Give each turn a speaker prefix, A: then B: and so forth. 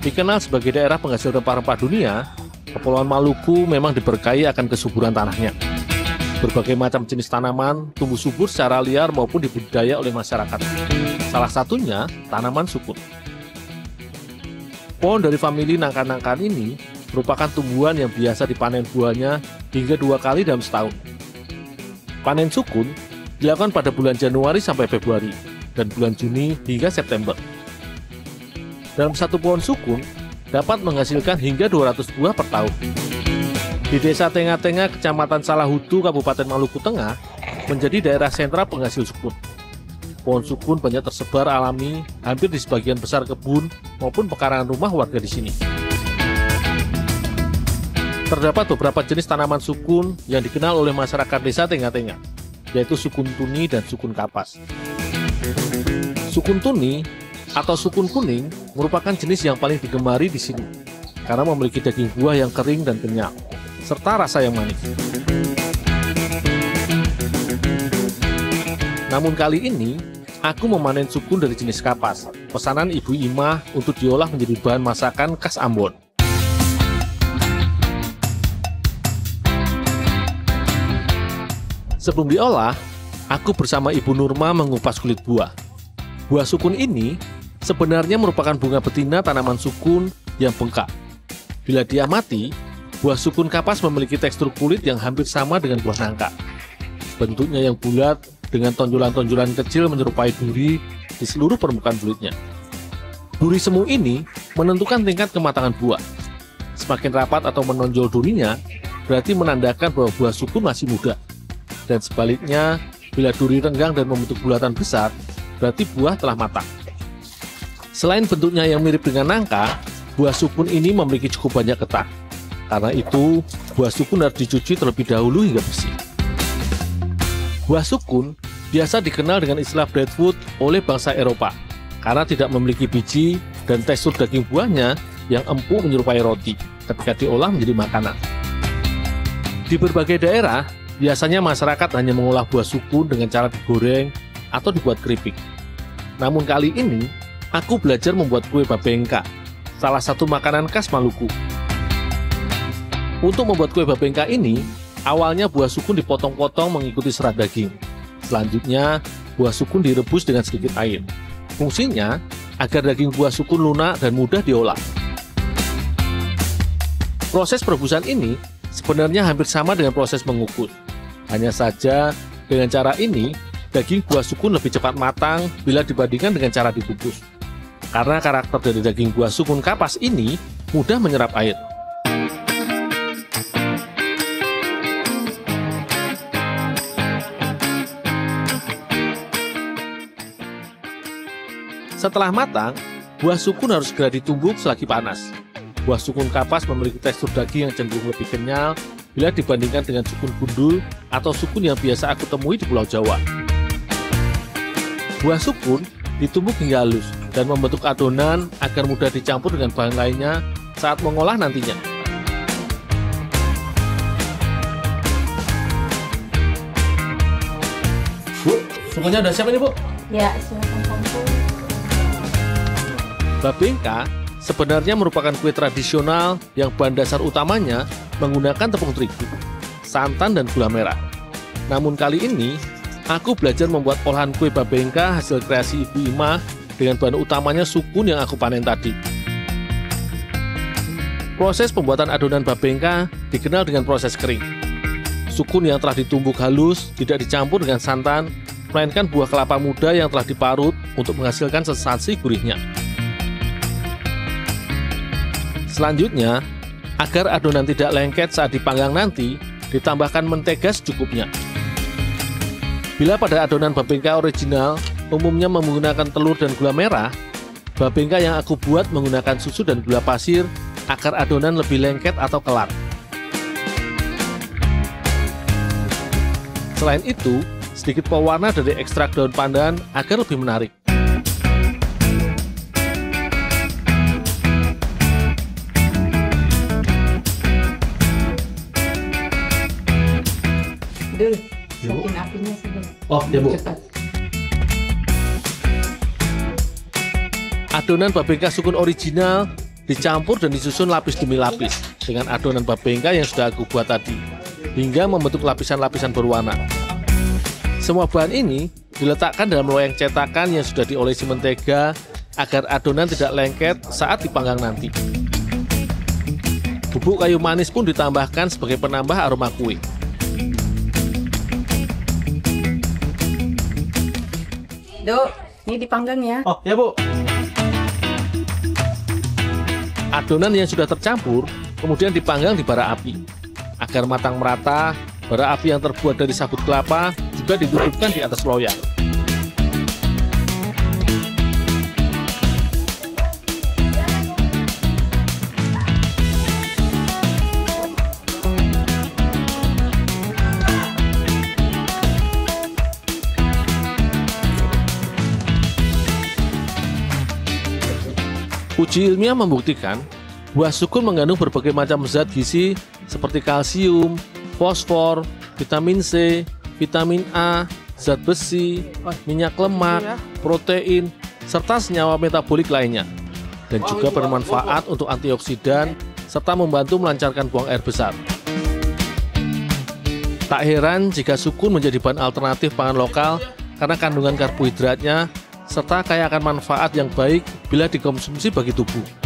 A: Dikenal sebagai daerah penghasil rempah-rempah dunia, Kepulauan Maluku memang diberkahi akan kesuburan tanahnya. Berbagai macam jenis tanaman tumbuh subur secara liar maupun dibudidaya oleh masyarakat. Salah satunya tanaman sukun. Pohon dari famili nangka-nangkaan ini merupakan tumbuhan yang biasa dipanen buahnya hingga 2 kali dalam setahun. Panen sukun dilakukan pada bulan Januari sampai Februari dan bulan Juni hingga September. Dalam satu pohon sukun dapat menghasilkan hingga 200 buah per tahun. Di Desa Tengah-Tengah, Kecamatan Salahutu, Kabupaten Maluku Tengah, menjadi daerah sentra penghasil sukun. Pohon sukun banyak tersebar alami hampir di sebagian besar kebun maupun pekarangan rumah warga di sini. Terdapat beberapa jenis tanaman sukun yang dikenal oleh masyarakat Desa Tengah-Tengah, yaitu sukun tuni dan sukun kapas. Sukun tuni atau sukun kuning merupakan jenis yang paling digemari di sini karena memiliki daging buah yang kering dan kenyal serta rasa yang manis. Namun kali ini aku memanen sukun dari jenis kapas, pesanan Ibu Imah untuk diolah menjadi bahan masakan khas Ambon. Sebelum diolah, aku bersama Ibu Nurma mengupas kulit buah. Buah sukun ini sebenarnya merupakan bunga betina tanaman sukun yang bengkak. Bila diamati, buah sukun kapas memiliki tekstur kulit yang hampir sama dengan buah nangka. Bentuknya yang bulat dengan tonjolan-tonjolan kecil menyerupai duri di seluruh permukaan kulitnya. Duri semu ini menentukan tingkat kematangan buah. Semakin rapat atau menonjol durinya, berarti menandakan bahwa buah sukun masih muda. Dan sebaliknya, bila duri renggang dan membentuk bulatan besar, berarti buah telah matang. Selain bentuknya yang mirip dengan nangka, buah sukun ini memiliki cukup banyak getah. Karena itu, buah sukun harus dicuci terlebih dahulu hingga bersih. Buah sukun biasa dikenal dengan istilah breadfruit oleh bangsa Eropa karena tidak memiliki biji dan tekstur daging buahnya yang empuk menyerupai roti ketika diolah menjadi makanan. Di berbagai daerah, biasanya masyarakat hanya mengolah buah sukun dengan cara digoreng atau dibuat keripik. Namun kali ini, aku belajar membuat kue babengka, salah satu makanan khas Maluku. Untuk membuat kue babengka ini, awalnya buah sukun dipotong-potong mengikuti serat daging. Selanjutnya, buah sukun direbus dengan sedikit air. Fungsinya, agar daging buah sukun lunak dan mudah diolah. Proses perebusan ini sebenarnya hampir sama dengan proses mengukus. Hanya saja, dengan cara ini, daging buah sukun lebih cepat matang bila dibandingkan dengan cara dikukus. Karena karakter dari daging buah sukun kapas ini mudah menyerap air. Setelah matang, buah sukun harus segera ditumbuk selagi panas. Buah sukun kapas memiliki tekstur daging yang cenderung lebih kenyal bila dibandingkan dengan sukun gundul atau sukun yang biasa aku temui di Pulau Jawa. Buah sukun ditumbuk hingga halus dan membentuk adonan agar mudah dicampur dengan bahan lainnya saat mengolah nantinya. Bu, sukunya udah siap ini, Bu?
B: Ya, silakan campur.
A: Babengka sebenarnya merupakan kue tradisional yang bahan dasar utamanya menggunakan tepung terigu, santan, dan gula merah. Namun kali ini, aku belajar membuat olahan kue babengka hasil kreasi Ibu Imah dengan bahan utamanya sukun yang aku panen tadi. Proses pembuatan adonan babengka dikenal dengan proses kering. Sukun yang telah ditumbuk halus tidak dicampur dengan santan, melainkan buah kelapa muda yang telah diparut untuk menghasilkan sensasi gurihnya. Selanjutnya, agar adonan tidak lengket saat dipanggang nanti, ditambahkan mentega secukupnya. Bila pada adonan babengka original umumnya menggunakan telur dan gula merah, babengka yang aku buat menggunakan susu dan gula pasir agar adonan lebih lengket atau kelar. Selain itu, sedikit pewarna dari ekstrak daun pandan agar lebih menarik.
B: Dul, matiin apinya sudah.
A: Oh, ya Bu.
B: Cepat.
A: Adonan babengka sukun original dicampur dan disusun lapis demi lapis dengan adonan babengka yang sudah aku buat tadi, hingga membentuk lapisan-lapisan berwarna. Semua bahan ini diletakkan dalam loyang cetakan yang sudah diolesi mentega agar adonan tidak lengket saat dipanggang nanti. Bubuk kayu manis pun ditambahkan sebagai penambah aroma kue.
B: Dok, ini dipanggang ya.
A: Oh ya Bu. Adonan yang sudah tercampur kemudian dipanggang di bara api. Agar matang merata, bara api yang terbuat dari sabut kelapa juga ditutupkan di atas loyang. Uji ilmiah membuktikan buah sukun mengandung berbagai macam zat gizi seperti kalsium, fosfor, vitamin C, vitamin A, zat besi, minyak lemak, protein, serta senyawa metabolik lainnya, dan juga bermanfaat untuk antioksidan serta membantu melancarkan buang air besar. Tak heran jika sukun menjadi bahan alternatif pangan lokal karena kandungan karbohidratnya serta kaya akan manfaat yang baik bila dikonsumsi bagi tubuh.